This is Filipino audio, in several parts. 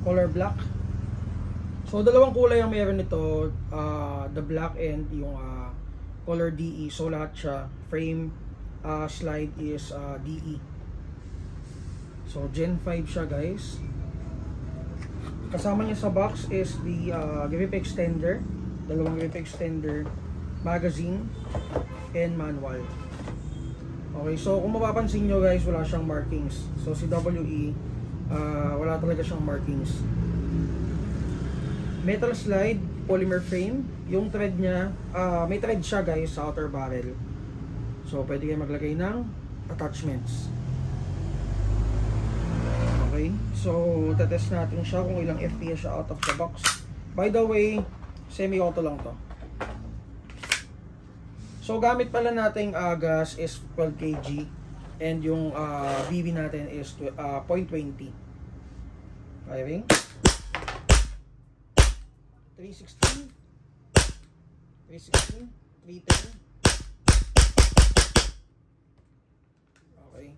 color black. So dalawang kulay ang meron nito, the black and yung color DE. So lahat siya, frame, slide is DE. So Gen 5 siya guys. Kasama niya sa box is the grip extender, dalawang grip extender, magazine, and manual. Okay, so kung mapapansin nyo guys, wala siyang markings. So si WE, wala talaga siyang markings. Metal slide, polymer frame. Yung thread niya, may thread siya guys sa outer barrel. So pwede kayo maglagay ng attachments. Okay, so tetest natin siya kung ilang FPS siya out of the box. By the way, semi-auto lang to. So gamit pala nating gas is 12 kg and yung BB natin is 0.20. Firing 316 310. Okay.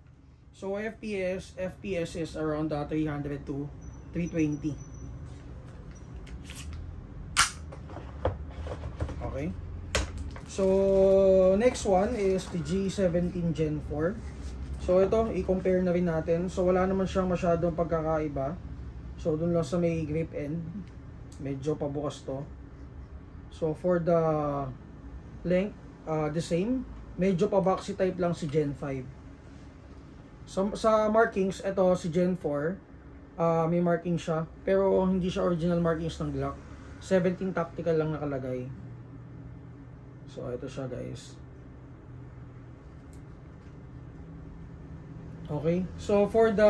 So FPS is around 300 to 320. Okay. So next one is the G17 Gen 4. So ito, i-compare na rin natin. So wala naman siyang masyadong pagkakaiba. So dun lang sa may grip end, medyo pabukas to. So for the length, the same. Medyo pa-boxy type lang si Gen 5. Sa markings, ito si Gen 4, may marking siya, pero hindi siya original markings ng Glock. 17 tactical lang nakalagay. So ito siya guys. Okay, so for the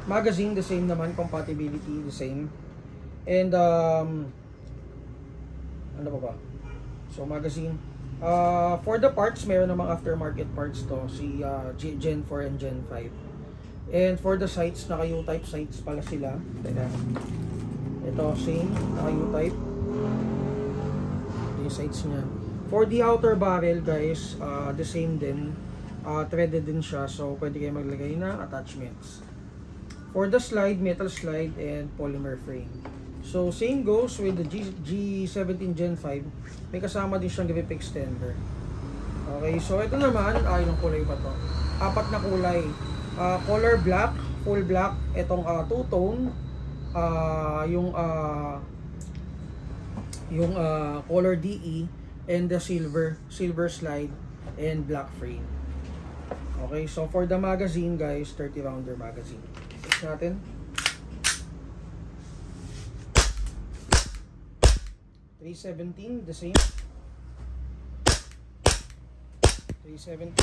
magazine, the same naman, compatibility the same. And ano pa ba? So magazine, for the parts, meron namang aftermarket parts to, si Gen 4 and Gen 5. And for the sights, naka U-type sights pala sila. Teka. Ito, same, naka U-type. Yung sights niya. For the outer barrel guys, the same din. Threaded din siya, so pwede kayo maglagay na attachments. For the slide, metal slide and polymer frame. So same goes with the G17 Gen 5. May kasama din siyang grip extender. Okay, so ito naman, ilang kulay ba to? 4 na kulay. Color black, full black, itong two-tone, yung color DE, and the silver slide and black frame. Okay, so for the magazine guys, 30 rounder magazine. Test natin. .317, the same. 317.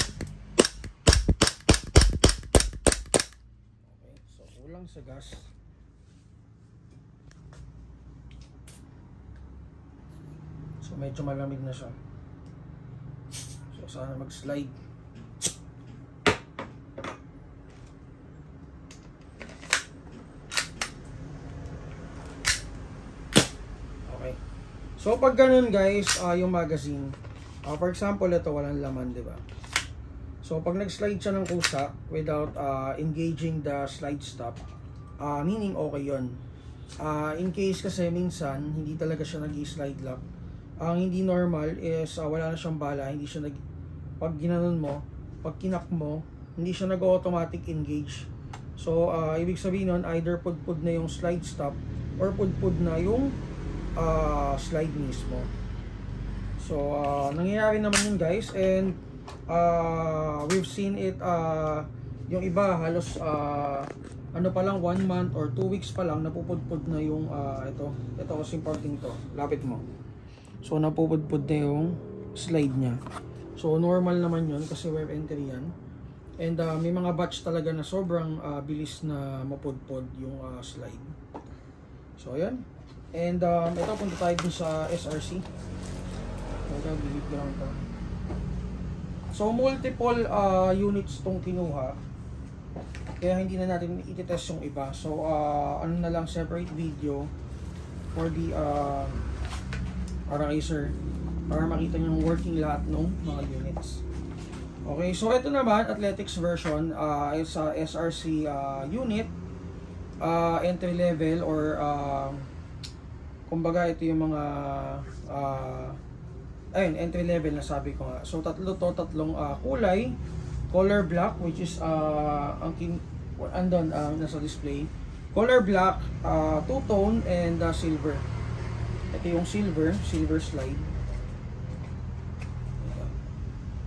Okay, so kulang sa gas. So medyo malamig na siya. So sana mag-slide. Okay. So pag ganun guys, yung magazine, for example ito walang laman, di ba? So pag nag-slide siya ng kusa without engaging the slide stop, meaning okay yun. In case kasi minsan hindi talaga siya nag-slide lock. Ang hindi normal is wala na siyang bala, hindi siya pag ginanon mo, pag kinak mo, hindi siya nag-automatic engage. So ibig sabihin nun, either pudpud na yung slide stop or pudpud na yung slide mismo. So nangyayari naman yun guys, and we've seen it, yung iba halos ano pa lang 1 month or 2 weeks pa lang napupudpud na yung ito kasi importing to, lapit mo. So napupudpud na yung slide niya. So normal naman yun kasi wear entry yan. And may mga batch talaga na sobrang bilis na mapudpud yung slide. So ayan. And ito, punta tayo dun sa SRC. So multiple units tong kinuha, kaya hindi na natin i-test yung iba. So ano na lang, separate video for the Riser para makita nyo yung working lahat ng mga units. Okay, so ito naman athletics version is a SRC unit. entry level or kumbaga ito yung mga ayun, entry level na sabi ko nga. So tatlong kulay. Color black, which is andun nasa display. Color black, two-tone, and silver. Ito yung silver slide.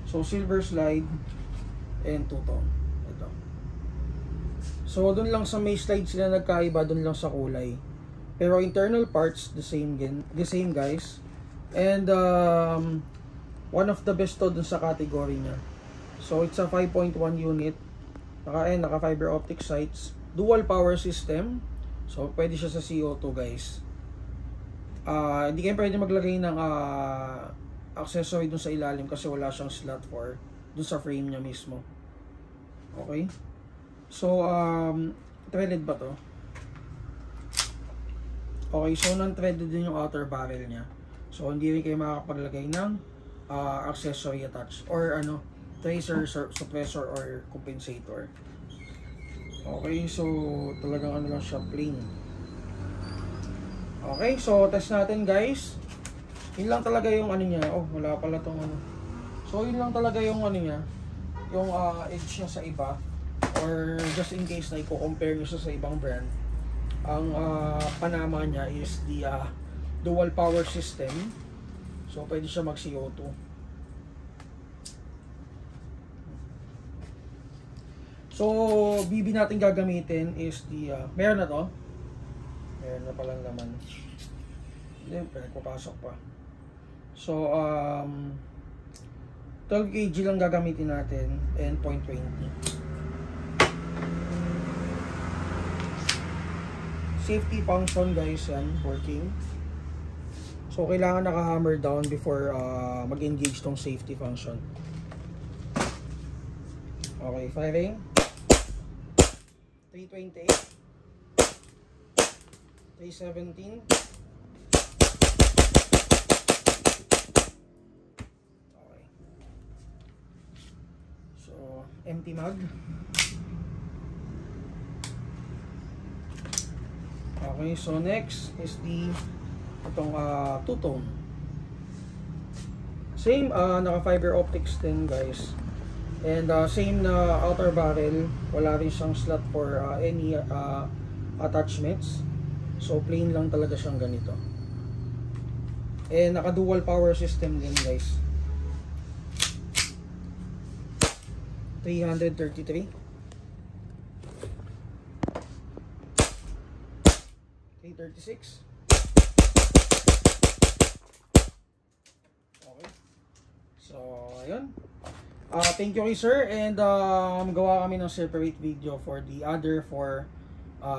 So silver slide and two-tone. Ito. So dun lang sa may slide sila nagkaiba, dun lang sa kulay. Pero internal parts the same guys. And one of the best to dun sa category niya. So it's a 5.1 unit. Naka fiber optic sights, dual power system. So pwede siya sa CO2 guys. Hindi kayo pwede maglagay ng accessory dun sa ilalim kasi wala siyang slot for dun sa frame niya mismo. Okay? So threaded ba to? Okay, so non-threaded din yung outer barrel niya. So hindi rin kayo makakapaglagay ng accessory attached or tracer, suppressor, or compensator. Okay, so talagang lang siya, plain. Okay, so test natin guys. Yun lang talaga yung niya. Oh, wala pala tong So yun lang talaga yung niya. Yung edge niya sa iba. Or just in case na i-compare nyo sa ibang brand. Ang panama niya is the dual power system. So pwede siya mag CO2. So, BB natin gagamitin is the, meron na to. Meron na palang laman. Hindi, pinagpapasok pa. So, 12 kg lang gagamitin natin and 0.20. Safety function guys yan, working. So, kailangan naka-hammer down before mag-engage tong safety function. Okay, firing. 328, 317. Okay. So, empty mag. Okay, so next is itong two-tone. Same, naka fiber optics din guys. And same na outer barrel, wala rin siyang slot for any attachments. So plain lang talaga siyang ganito. And naka dual power system din guys. 333, 336. Okay. So ayun. Thank you kay sir, and gawa kami ng separate video for the other 4